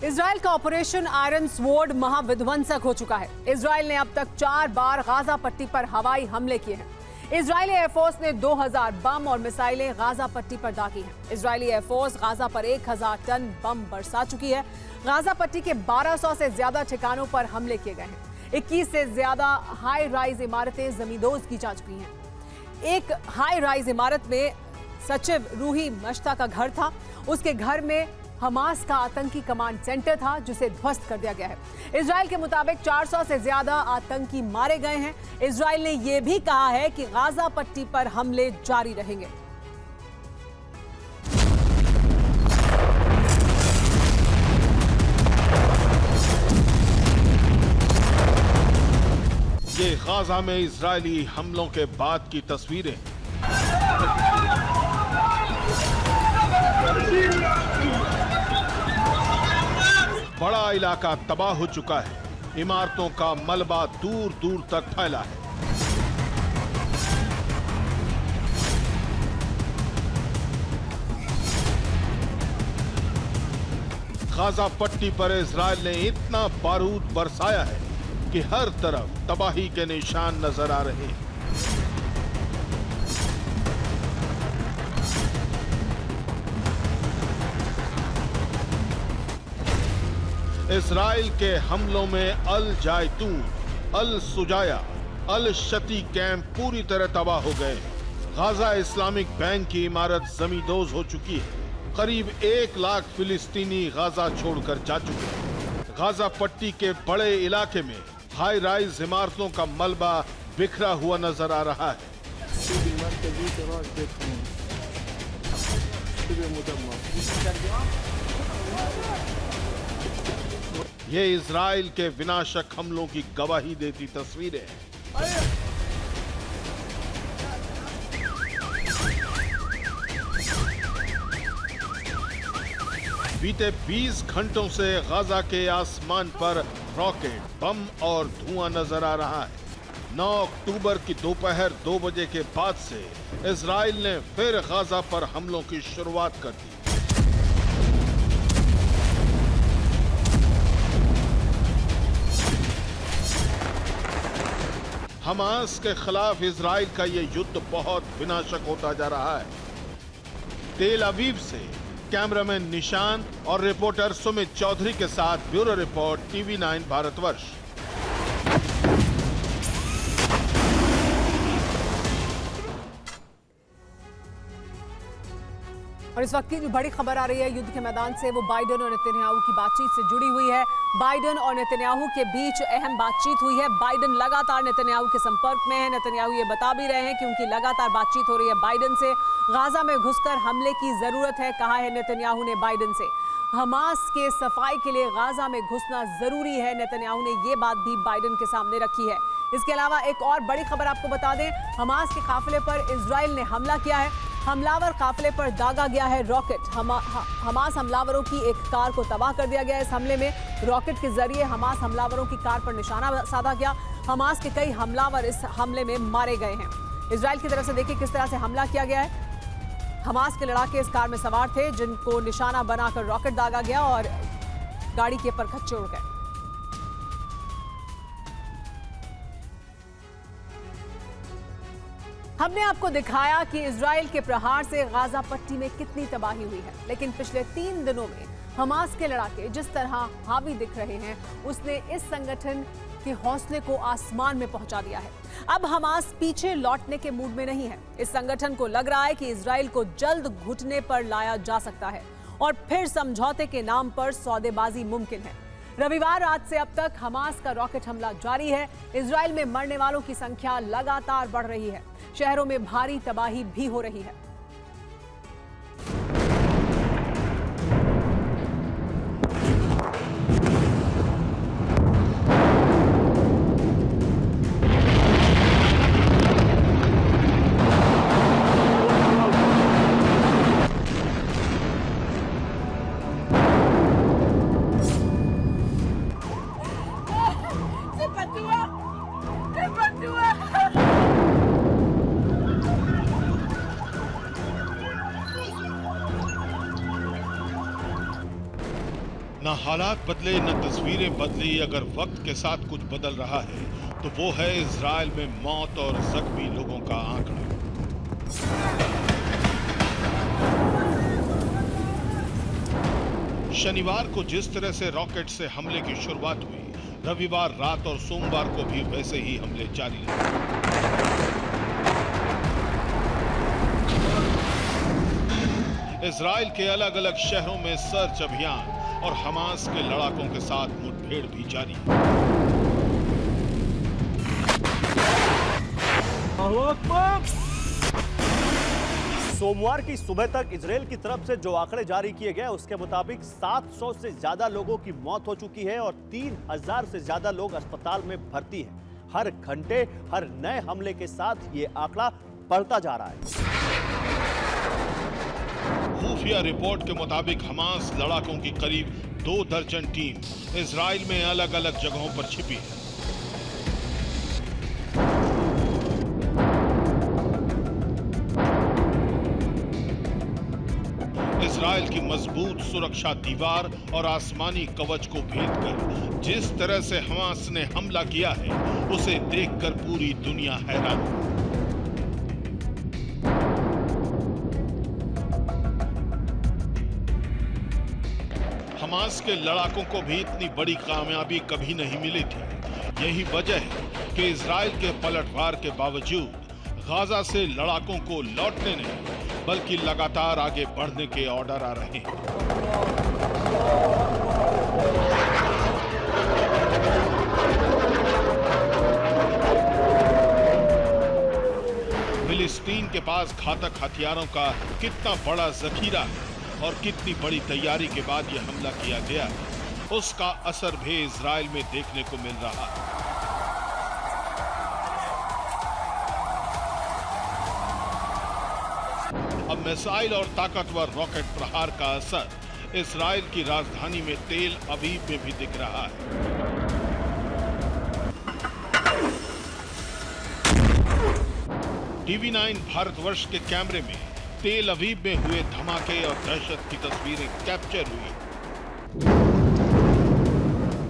Israel का operation iron sword महाविध्वंसक हो चुका है। इजराइल ने अब तक 4 बार गाजा पट्टी पर हवाई हमले किए हैं। इजरायली एयरफोर्स ने 2000 बम और मिसाइलें गाजा पट्टी पर दागी हैं। इजरायली एयरफोर्स गाजा पर 1000 टन बम बरसा चुकी है। गाजा पट्टी के 1200 से ज्यादा ठिकानों पर हमले किए गए हैं। 21 से ज्यादा हाई राइज इमारतें जमींदोज की जा चुकी हैं। एक हाई राइज इमारत में सचिव रूही मश्ता का घर था। उसके घर में हमास का आतंकी कमांड सेंटर था, जिसे ध्वस्त कर दिया गया है। इजराइल के मुताबिक 400 से ज्यादा आतंकी मारे गए हैं। इजराइल ने यह भी कहा है कि गाजा पट्टी पर हमले जारी रहेंगे। ये गाजा में इजरायली हमलों के बाद की तस्वीरें। बड़ा इलाका तबाह हो चुका है। इमारतों का मलबा दूर दूर तक फैला है। गाजा पट्टी पर इजराइल ने इतना बारूद बरसाया है कि हर तरफ तबाही के निशान नजर आ रहे हैं। इजराइल के हमलों में अल जायतून, अल सुजाया, अल शती कैंप पूरी तरह तबाह हो गए। गाजा इस्लामिक बैंक की इमारत जमींदोज हो चुकी है। करीब 1 लाख फिलिस्तीनी गाजा छोड़कर जा चुके हैं। गाजा पट्टी के बड़े इलाके में हाई राइज इमारतों का मलबा बिखरा हुआ नजर आ रहा है। ये इजराइल के विनाशक हमलों की गवाही देती तस्वीरें हैं। बीते 20 घंटों से गाजा के आसमान पर रॉकेट, बम और धुआं नजर आ रहा है। 9 अक्टूबर की दोपहर 2 बजे के बाद से इजराइल ने फिर गाजा पर हमलों की शुरुआत कर दी। हमास के खिलाफ इजराइल का यह युद्ध बहुत विनाशक होता जा रहा है। तेल अवीव से कैमरामैन निशान और रिपोर्टर सुमित चौधरी के साथ ब्यूरो रिपोर्ट TV9 भारतवर्ष। और इस वक्त की जो बड़ी खबर आ रही है युद्ध के मैदान से, वो बाइडेन और नेतन्याहू की बातचीत से जुड़ी हुई है। बाइडेन और नेतन्याहू के बीच अहम बातचीत हुई है। बाइडेन लगातार नेतन्याहू के संपर्क में है। नेतन्याहू ये बता भी रहे हैं कि उनकी लगातार बातचीत हो रही है बाइडेन से। गाजा में घुसकर हमले की जरूरत है, कहा है नेतन्याहू ने बाइडेन से। हमास के सफाई के लिए गाजा में घुसना जरूरी है, नेतन्याहू ने ये बात भी बाइडेन के सामने रखी है। इसके अलावा एक और बड़ी खबर आपको बता दें, हमास के काफिले पर इजराइल ने हमला किया है। हमलावर काफिले पर दागा गया है रॉकेट। हमास हमलावरों की एक कार को तबाह कर दिया गया। इस हमले में रॉकेट के जरिए हमास हमलावरों की कार पर निशाना साधा गया। हमास के कई हमलावर इस हमले में मारे गए हैं। इजराइल की तरफ से देखिए किस तरह से हमला किया गया है। हमास के लड़ाके इस कार में सवार थे, जिनको निशाना बनाकर रॉकेट दागा गया और गाड़ी के परखच्चे उड़ गए। हमने आपको दिखाया कि इजराइल के प्रहार से गाजा पट्टी में कितनी तबाही हुई है, लेकिन पिछले 3 दिनों में हमास के लड़ाके जिस तरह हावी दिख रहे हैं, उसने इस संगठन के हौसले को आसमान में पहुंचा दिया है। अब हमास पीछे लौटने के मूड में नहीं है। इस संगठन को लग रहा है कि इजराइल को जल्द घुटने पर लाया जा सकता है और फिर समझौते के नाम पर सौदेबाजी मुमकिन है। रविवार रात से अब तक हमास का रॉकेट हमला जारी है। इजराइल में मरने वालों की संख्या लगातार बढ़ रही है। शहरों में भारी तबाही भी हो रही है। ना हालात बदले न तस्वीरें बदली। अगर वक्त के साथ कुछ बदल रहा है तो वो है इजराइल में मौत और जख्मी लोगों का आंकड़ा। शनिवार को जिस तरह से रॉकेट से हमले की शुरुआत हुई, रविवार रात और सोमवार को भी वैसे ही हमले जारी रहे। इजराइल के अलग अलग शहरों में सर्च अभियान और हमास के लड़ाकों के साथ मुठभेड़ भी जारी है। सोमवार की सुबह तक इजराइल की तरफ से जो आंकड़े जारी किए गए उसके मुताबिक 700 से ज्यादा लोगों की मौत हो चुकी है और 3000 से ज्यादा लोग अस्पताल में भर्ती हैं। हर घंटे हर नए हमले के साथ ये आंकड़ा बढ़ता जा रहा है। खुफिया रिपोर्ट के मुताबिक हमास लड़ाकों की करीब 2 दर्जन टीम इजराइल में अलग अलग जगहों पर छिपी है। इजराइल की मजबूत सुरक्षा दीवार और आसमानी कवच को भेदकर जिस तरह से हमास ने हमला किया है, उसे देखकर पूरी दुनिया हैरान है। हमास के लड़ाकों को भी इतनी बड़ी कामयाबी कभी नहीं मिली थी। यही वजह है कि इजराइल के पलटवार के बावजूद गाजा से लड़ाकों को लौटने नहीं बल्कि लगातार आगे बढ़ने के ऑर्डर आ रहे हैं। फिलिस्तीन के पास घातक हथियारों का कितना बड़ा जखीरा है और कितनी बड़ी तैयारी के बाद यह हमला किया गया है, उसका असर भी इजराइल में देखने को मिल रहा है। अब मिसाइल और ताकतवर रॉकेट प्रहार का असर इजराइल की राजधानी में तेल अवीव में भी दिख रहा है। TV9 भारतवर्ष के कैमरे में तेल अवीव में हुए धमाके और दहशत की तस्वीरें कैप्चर हुई।